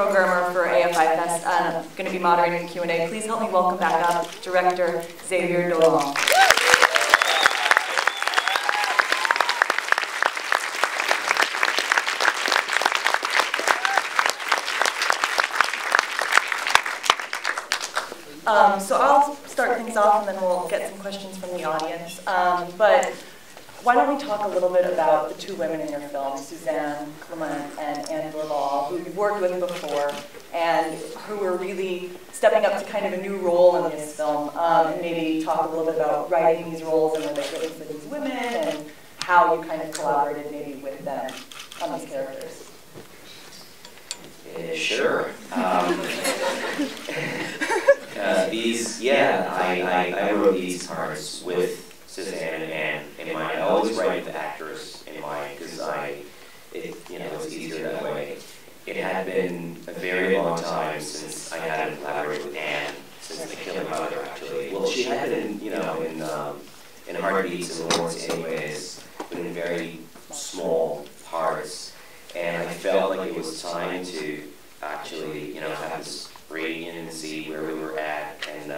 programmer for AFI-FEST, and I'm going to be moderating the Q&A. Please help me welcome back up Director Xavier Dolan. So I'll start things off, and then we'll get some questions from the audience. But why don't we talk a little bit about the two women in your film, Suzanne Clement and Anne Dorval, who you've worked with before, and who are really stepping up to kind of a new role in this film, and maybe talk a little bit about writing these roles and what they written for these women, and how you kind of collaborated maybe with them on these characters. Sure. I wrote these parts with Suzanne and Anne in mind. I always write with the actors in mind because it's easier that way. It had been a very long time since I hadn't collaborated with Anne, since The Killing Mother, actually. Well, she had been, in Heartbeats and Lawrence anyways, but in very small parts. And I felt like it was time to actually, have this reunion and see where we were at. And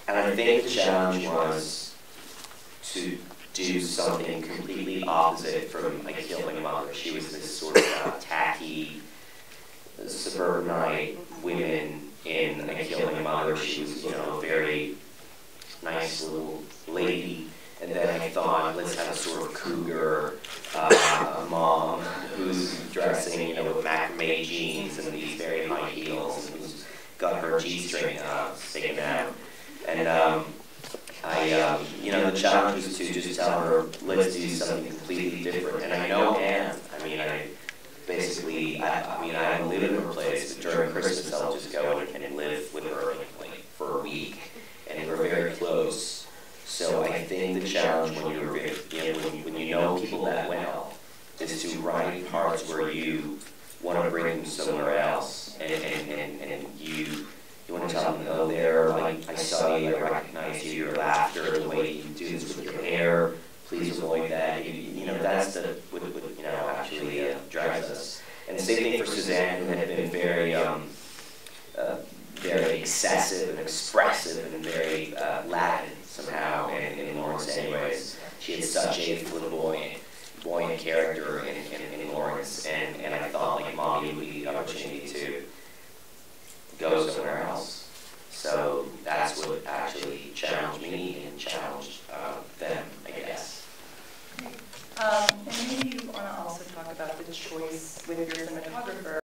I think the challenge was to do something completely opposite from A Killing Mother. She was this sort of tacky, suburbanite woman in A Killing Mother. She was, a very nice little lady. And then I thought, let's have a sort of cougar mom who's dressing, with macrame jeans and these very high heels, and who's got her G-string sticking out. And the challenge was to just tell her, let's do something completely different. And I know Anne. I don't live in her place, but during Christmas I'll just go and live with her for a week, and we're very close. So I think the challenge when you know people that well is to write parts where you want to bring them somewhere else, and you want to tell them, oh, there, I saw you, I recognize you, your laughter, the way you do this with your hair, please avoid that. That's what actually drives us. And the same thing for Suzanne, who had been very excessive and expressive and very Latin somehow in Lawrence anyways. She had such a flamboyant character in Lawrence, and I thought Mommy would be the opportunity to go somewhere else. So that's what actually challenged me and challenged them, I guess. And maybe you want to also talk about the choice with your cinematographer.